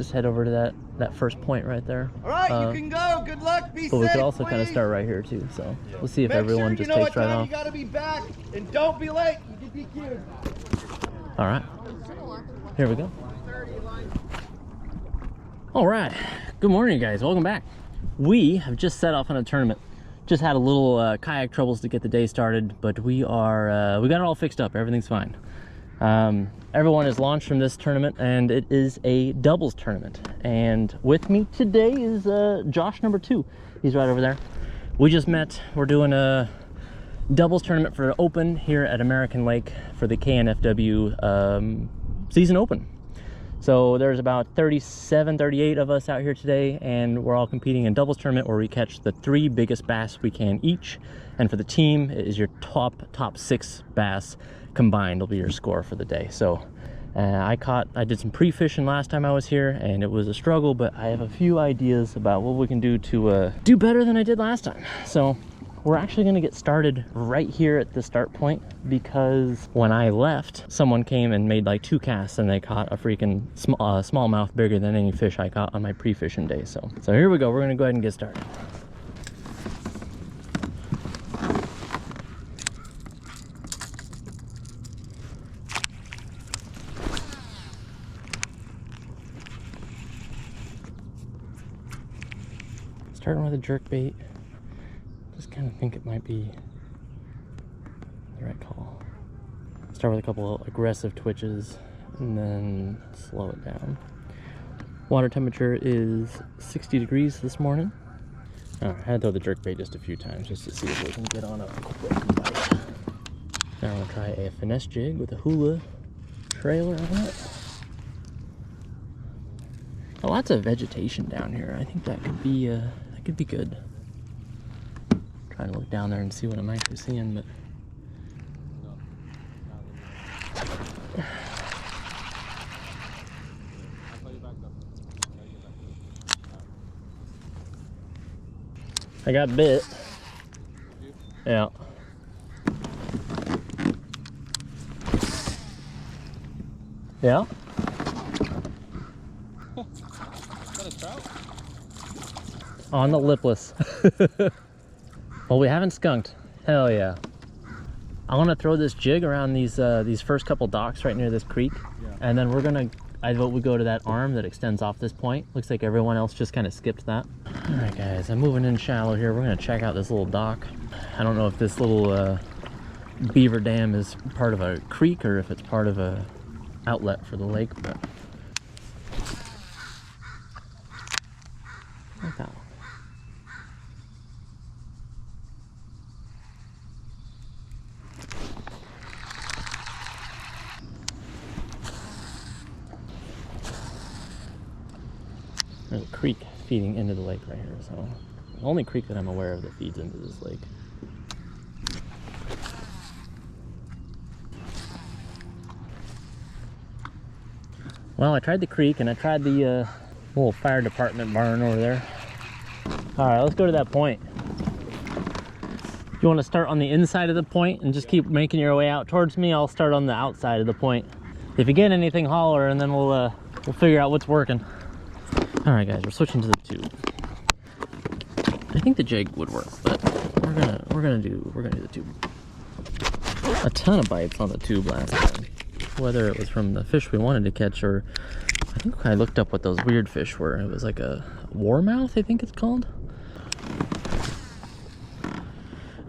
just head over to that first point right there. All right, you can go. Good luck. Be safe. But we could also kind of start right here too. So we'll see if everyone just takes right off. You gotta be back, and don't be late. You get DQ'd. All right. Here we go. All right. Good morning, guys. Welcome back. We have just set off on a tournament. Just had a little kayak troubles to get the day started, but we got it all fixed up. Everything's fine. Everyone is launched from this tournament, and it is a doubles tournament. And with me today is Josh number 2. He's right over there. We just met. We're doing a doubles tournament for Open here at American Lake for the KNFW season open. So there's about 37, 38 of us out here today, and we're all competing in doubles tournament where we catch the 3 biggest bass we can each. And for the team, it is your top 6 bass combined will be your score for the day. So I did some pre-fishing last time I was here, and it was a struggle, but I have a few ideas about what we can do to do better than I did last time. So we're actually going to get started right here at the start point, because when I left, someone came and made like 2 casts, and they caught a freaking smallmouth bigger than any fish I caught on my pre-fishing day. So here we go. We're going to go ahead and get started. Starting with a jerkbait. Just kind of think it might be the right call. Start with a couple of aggressive twitches and then slow it down. Water temperature is 60 degrees this morning. Alright, I had to throw the jerkbait just a few times just to see if we can get on a quick bite. Now I'm going to try a finesse jig with a hula trailer on it. Lots of vegetation down here. I think that could be good. Trying to look down there and see what I'm actually seeing, but I got bit. Yeah. Yeah. On the lipless. Well, we haven't skunked. Hell yeah. I want to throw this jig around these first couple docks right near this creek. Yeah. And then I vote we go to that arm that extends off this point. Looks like everyone else just kind of skipped that. All right, guys, I'm moving in shallow here. We're going to check out this little dock. I don't know if this little beaver dam is part of a creek or if it's part of a outlet for the lake, but like that one. There's a creek feeding into the lake right here, so the only creek that I'm aware of that feeds into this lake. Well, I tried the creek and I tried the little fire department barn over there. All right, let's go to that point. You want to start on the inside of the point and just keep making your way out towards me? I'll start on the outside of the point. If you get anything, holler, and then we'll figure out what's working. All right, guys, we're switching to the tube. I think the jig would work, but we're gonna do the tube. A ton of bites on the tube last time. Whether it was from the fish we wanted to catch, or I think I looked up what those weird fish were. It was like a warmouth, I think it's called.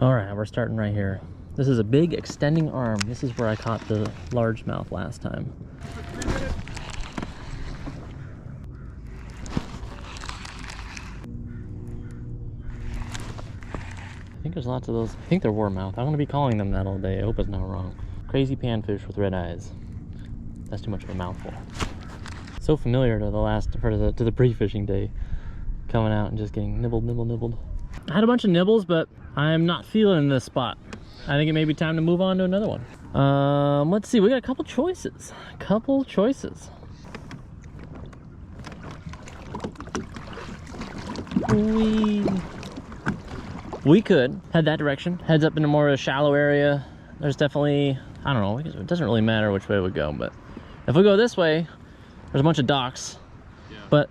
All right, we're starting right here. This is a big extending arm. This is where I caught the largemouth last time. I think there's lots of those. I think they're warmouth. I'm gonna be calling them that all day. I hope it's not wrong. Crazy panfish with red eyes. That's too much of a mouthful. So familiar to to the pre-fishing day. Coming out and just getting nibbled. I had a bunch of nibbles, but I'm not feeling this spot. I think it may be time to move on to another one. Let's see, we got a couple choices. We could head that direction, heads up into more of a shallow area. There's definitely, I don't know, it doesn't really matter which way we go, but if we go this way, there's a bunch of docks. Yeah. But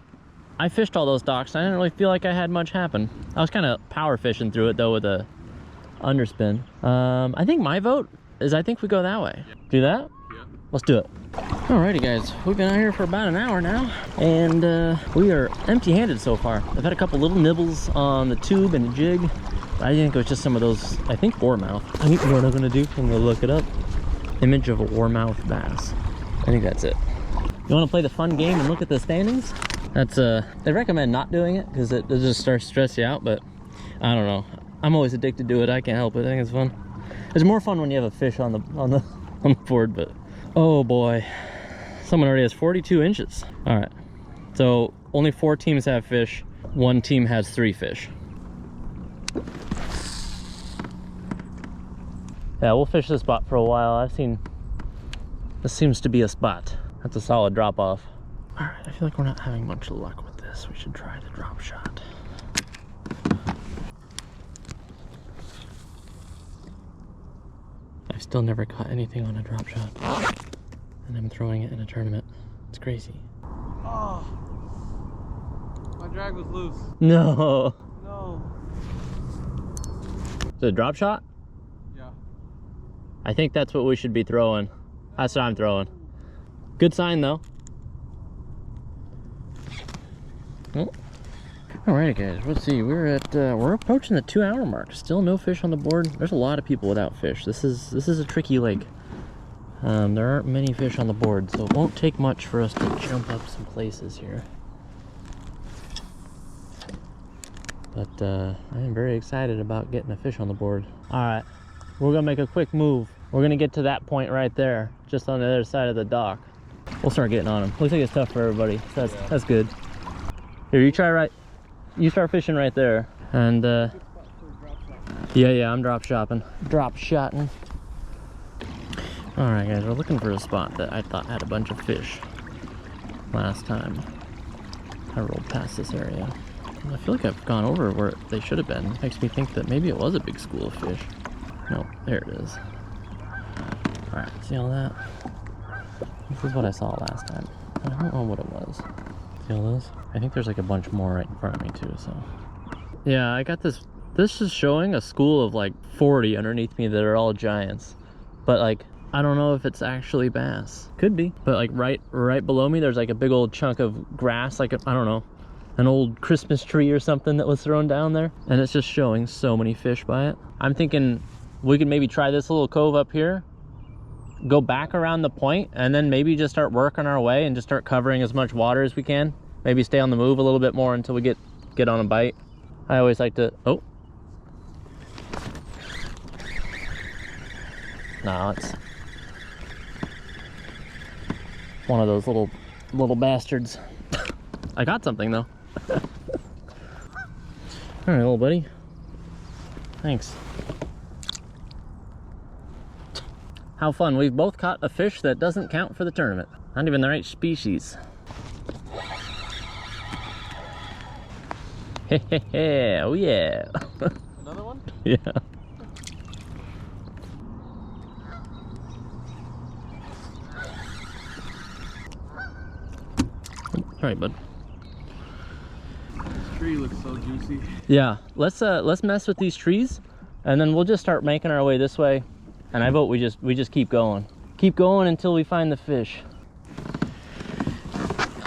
I fished all those docks. I didn't really feel like I had much happen. I was kind of power fishing through it though with a underspin. I think my vote is I think we go that way. Do that? Yeah. Let's do it. Alrighty guys, we've been out here for about an hour now, and we are empty-handed so far. I've had a couple little nibbles on the tube and the jig, but I think it was just some of those, I think, warmouth. I think what I'm gonna do, I'm gonna look it up. Image of a warmouth bass. I think that's it. You wanna play the fun game and look at the standings? That's they recommend not doing it because it just starts to stress you out, but I don't know. I'm always addicted to it. I can't help it. I think it's fun. It's more fun when you have a fish on the board, but oh boy. Someone already has 42 inches. All right, so only 4 teams have fish. 1 team has 3 fish. Yeah, we'll fish this spot for a while. I've seen, this seems to be a spot. That's a solid drop off. All right, I feel like we're not having much luck with this. We should try the drop shot. I've still never caught anything on a drop shot. And I'm throwing it in a tournament. It's crazy. Oh, my drag was loose. No. No. Is it a drop shot? Yeah. I think that's what we should be throwing. That's what I'm throwing. Good sign though. Oh. Alrighty guys, let's see. We're approaching the 2-hour mark. Still no fish on the board. There's a lot of people without fish. This is a tricky lake. There aren't many fish on the board, so it won't take much for us to jump up some places here. But I am very excited about getting a fish on the board. All right, we're gonna make a quick move. We're gonna get to that point right there, just on the other side of the dock. We'll start getting on them. Looks like it's tough for everybody. So that's good. Here, you try right. You start fishing right there, and yeah, I'm drop shotting. All right, guys, we're looking for a spot that I thought had a bunch of fish last time I rolled past this area. I feel like I've gone over where they should have been. It makes me think that maybe it was a big school of fish. No, there it is. All right, see all that? This is what I saw last time. I don't know what it was. See all those? I think there's like a bunch more right in front of me too, so. Yeah, I got this. This is showing a school of like 40 underneath me that are all giants. But like, I don't know if it's actually bass. Could be. But like right below me, there's like a big old chunk of grass, like I don't know, an old Christmas tree or something that was thrown down there. And it's just showing so many fish by it. I'm thinking we could maybe try this little cove up here, go back around the point, and then maybe just start working our way and just start covering as much water as we can. Maybe stay on the move a little bit more until we get on a bite. I always like to, oh. No, it's one of those little bastards. I got something though. All right, little buddy. Thanks. How fun. We've both caught a fish that doesn't count for the tournament. Not even the right species. Oh yeah. Another one? Yeah. All right, bud. This tree looks so juicy. Yeah, let's mess with these trees, and then we'll just start making our way this way. And I vote we just keep going. Keep going until we find the fish.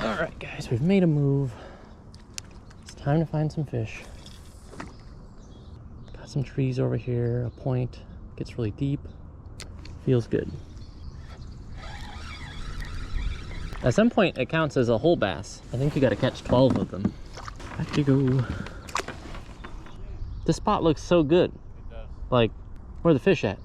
All right, guys, we've made a move. It's time to find some fish. Got some trees over here, a point. Gets really deep. Feels good. At some point, it counts as a whole bass. I think you gotta catch 12 of them. Back you go. This spot looks so good. It does. Like, where are the fish at?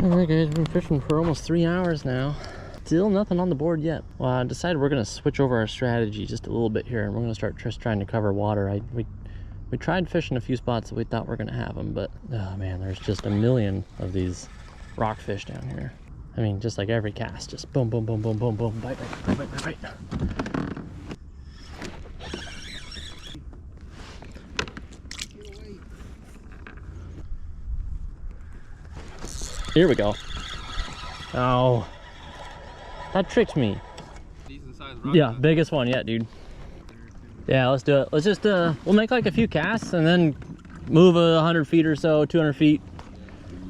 Alright guys, we've been fishing for almost 3 hours now. Still nothing on the board yet. Well, I decided we're going to switch over our strategy just a little bit here, and we're going to start just trying to cover water. We We tried fishing a few spots that we thought were gonna have them, but oh man, there's just a million of these rockfish down here. I mean, just like every cast, just boom, boom, boom, boom, boom, boom, bite, bite, bite, bite, bite, bite. Here we go. Oh, that tricked me. Decent sized rock. Yeah, biggest one yet, dude. Yeah, let's do it. Let's just, we'll make like a few casts and then move 100 feet or so, 200 feet.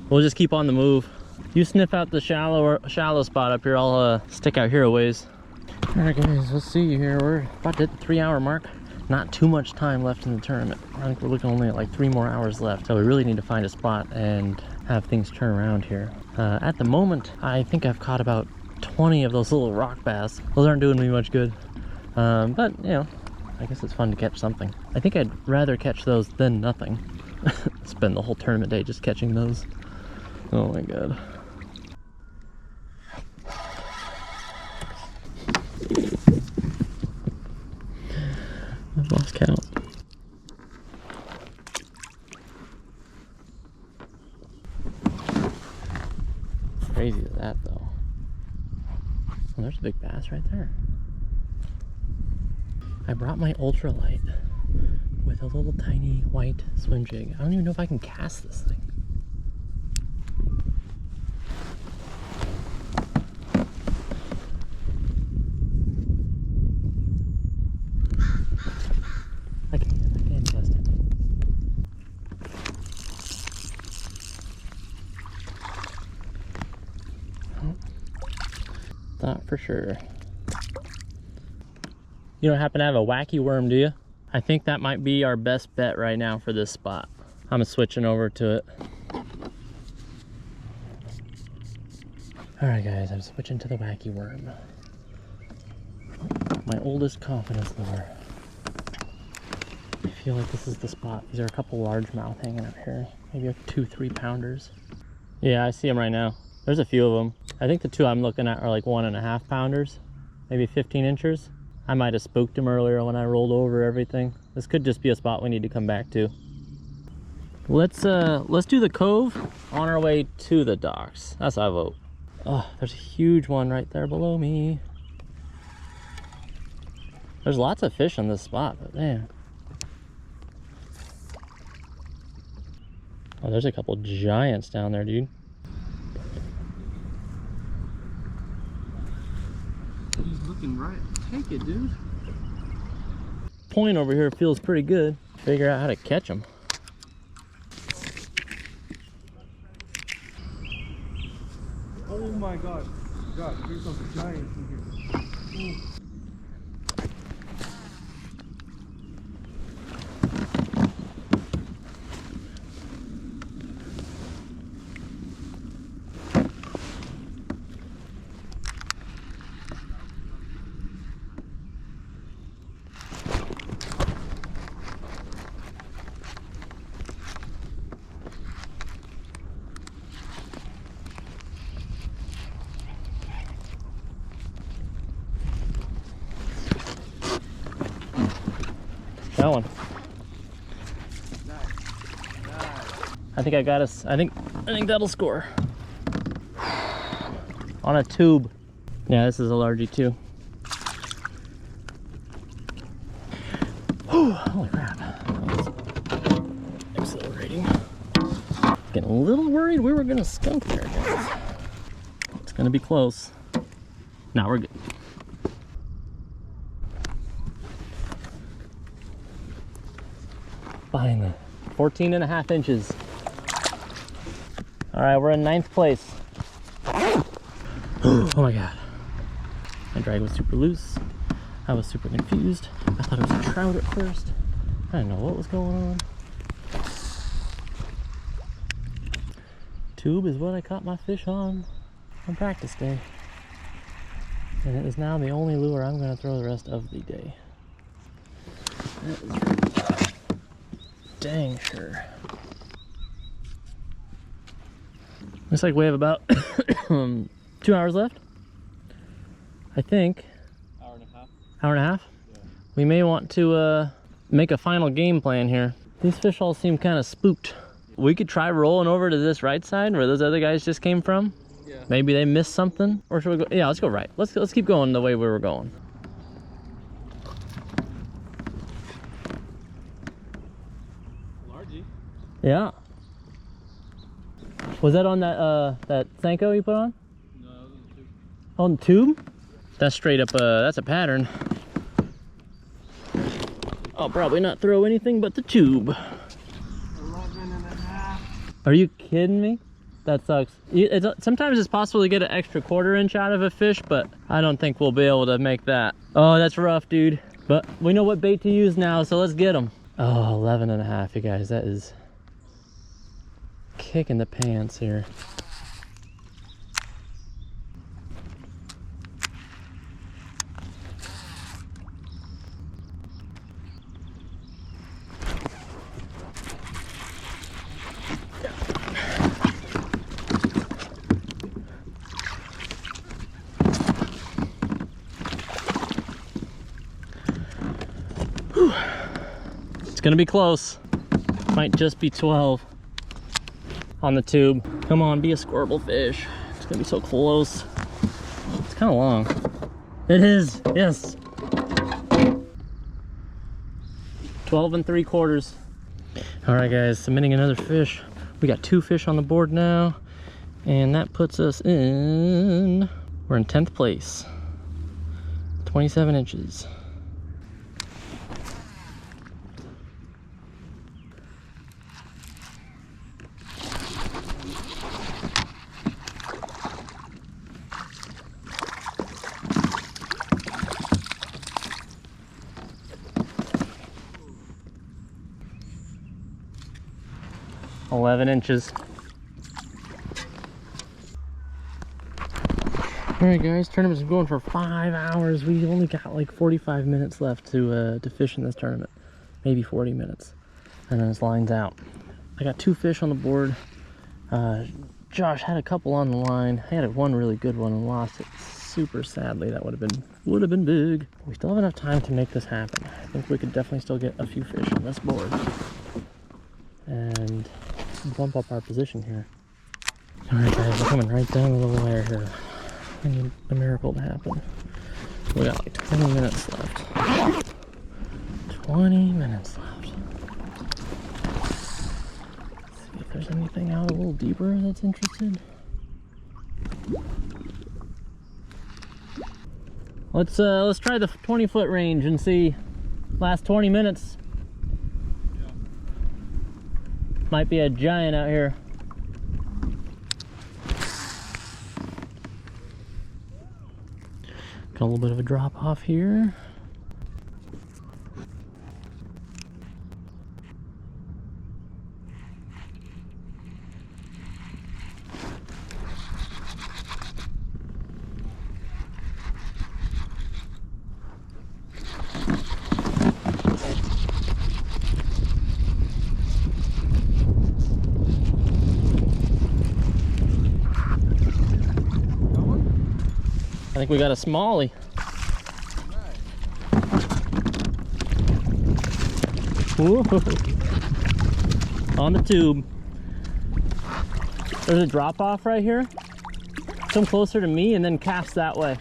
We'll just keep on the move. You sniff out the shallow spot up here. I'll stick out here a ways. All right, guys, let's see here. We're about to hit the 3-hour mark. Not too much time left in the tournament. I think we're looking only at like 3 more hours left. So we really need to find a spot and have things turn around here. At the moment, I think I've caught about 20 of those little rock bass. Those aren't doing me much good. But, you know, I guess it's fun to catch something. I think I'd rather catch those than nothing. Spend the whole tournament day just catching those. Oh my god. I've lost count. Crazy is that though. Oh, there's a big bass right there. I brought my ultralight with a little tiny white swim jig. I don't even know if I can cast this thing. I can't cast it. Oh. Thought for sure. You don't happen to have a wacky worm, do you? I think that might be our best bet right now for this spot. I'm switching over to it. All right, guys, I'm switching to the wacky worm. My oldest confidence lure. I feel like this is the spot. These are a couple largemouth hanging out here. Maybe like 2 3-pounders. Yeah, I see them right now. There's a few of them. I think the 2 I'm looking at are like 1.5 pounders, maybe 15 inchers. I might have spooked him earlier when I rolled over everything. This could just be a spot we need to come back to. Let's do the cove on our way to the docks. That's how I vote. Oh, there's a huge one right there below me. There's lots of fish on this spot, but man. Oh, there's a couple giants down there, dude. He's looking right. Take it, dude. Point over here feels pretty good. Figure out how to catch them. Oh my god. God, there's some giants in here. Ooh. That one. I think I got us. I think that'll score. On a tube. Yeah, this is a largie too. Whew, holy crap. That was exhilarating. Getting a little worried we were gonna skunk there, guys. It's gonna be close. Now we're good. Finally, 14.5 inches. All right, we're in 9th place. Oh my God. My drag was super loose. I was super confused. I thought it was a trout at first. I didn't know what was going on. Tube is what I caught my fish on practice day. And it is now the only lure I'm gonna throw the rest of the day. That is dang sure. Looks like we have about 2 hours left. I think. Hour and a half. Hour and a half? Yeah. We may want to make a final game plan here. These fish all seem kind of spooked. We could try rolling over to this right side where those other guys just came from. Yeah. Maybe they missed something. Or should we go? Yeah, let's go right. Let's keep going the way we were going. Largy. Yeah. Was that on that Senko you put on? No, it was on the tube. On the tube? That's straight up, that's a pattern. I'll probably not throw anything but the tube. 11.5. Are you kidding me? That sucks. Sometimes it's possible to get an extra 1/4 inch out of a fish, but I don't think we'll be able to make that. Oh, that's rough, dude. But we know what bait to use now, so let's get them. Oh, 11.5, you guys. That is kicking the pants here. It's gonna be close. Might just be 12 on the tube. Come on, be a squirrel fish. It's gonna be so close. It's kind of long. It is, yes. 12 3/4. All right, guys, submitting another fish. We got 2 fish on the board now, and that puts us in, we're in 10th place. 27 inches. $11 inches. All right, guys, tournament's been going for 5 hours. We only got like 45 minutes left to fish in this tournament, maybe 40 minutes, and then this line's out. I got 2 fish on the board. Josh had a couple on the line. I had one really good one and lost it super sadly. That would have been big. We still have enough time to make this happen. I think we could definitely still get a few fish on this board and bump up our position here. All right, guys, we're coming right down to the wire here. I need a miracle to happen. We got like 20 minutes left. 20 minutes left. Let's see if there's anything out a little deeper that's interested. Let's try the 20-foot range and see. Last 20 minutes. Might be a giant out here. Got a little bit of a drop off here. I think we got a smallie. Whoa. On the tube. There's a drop off right here. Come closer to me and then cast that way.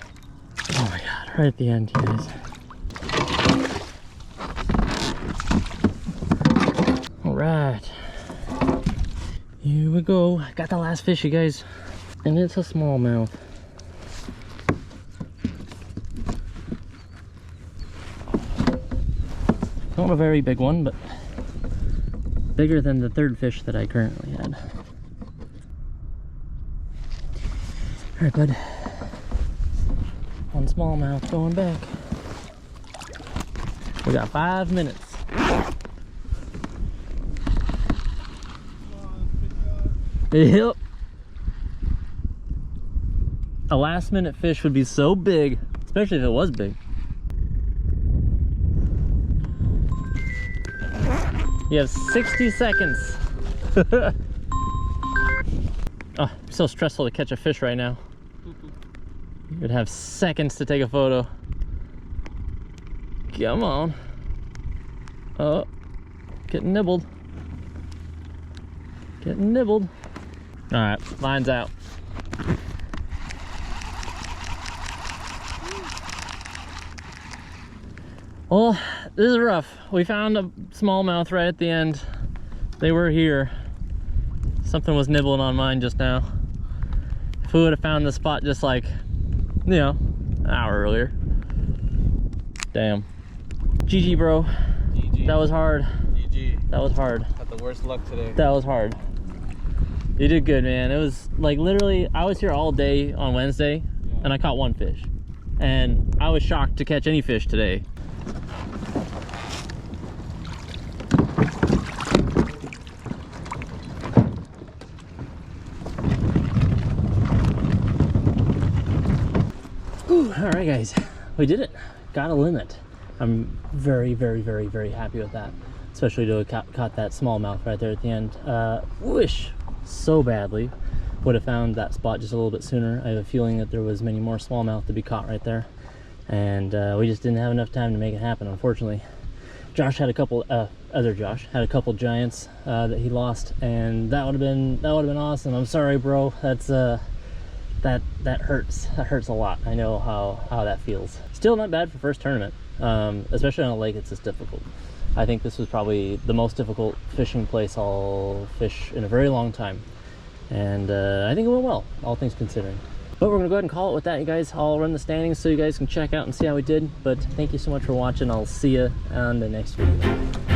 Oh my God, right at the end, you guys. All right. Here we go. Got the last fish, you guys. And it's a smallmouth. Not a very big one, but bigger than the 3rd fish that I currently had. All right, bud. One smallmouth going back. We got 5 minutes. Yep. A last-minute fish would be so big, especially if it was big. You have 60 seconds. Oh, it's so stressful to catch a fish right now. You would have seconds to take a photo. Come on. Oh, Getting nibbled. Getting nibbled. All right, line's out. Well, this is rough. We found a smallmouth right at the end. They were here. Something was nibbling on mine just now. If we would have found the spot just like, you know, an hour earlier. Damn. GG, bro. GG. That was hard. GG. That was hard. Had the worst luck today. That was hard. You did good, man. It was like literally, I was here all day on Wednesday and I caught one fish. And I was shocked to catch any fish today. Ooh, all right, guys, we did it. Got a limit. I'm very, very, very, very happy with that, especially to have caught that smallmouth right there at the end. Wish so badly would have found that spot just a little bit sooner. I have a feeling that there was many more smallmouth to be caught right there, and we just didn't have enough time to make it happen, unfortunately. Josh had a couple, other Josh had a couple giants that he lost, and that would have been awesome. I'm sorry, bro. That's that hurts. That hurts a lot. I know how that feels. Still not bad for first tournament, especially on a lake it's this difficult. I think this was probably the most difficult fishing place I'll fish in a very long time, and I think it went well, all things considering. But we're gonna go ahead and call it with that, you guys. I'll run the standings so you guys can check out and see how we did. But thank you so much for watching. I'll see you on the next video.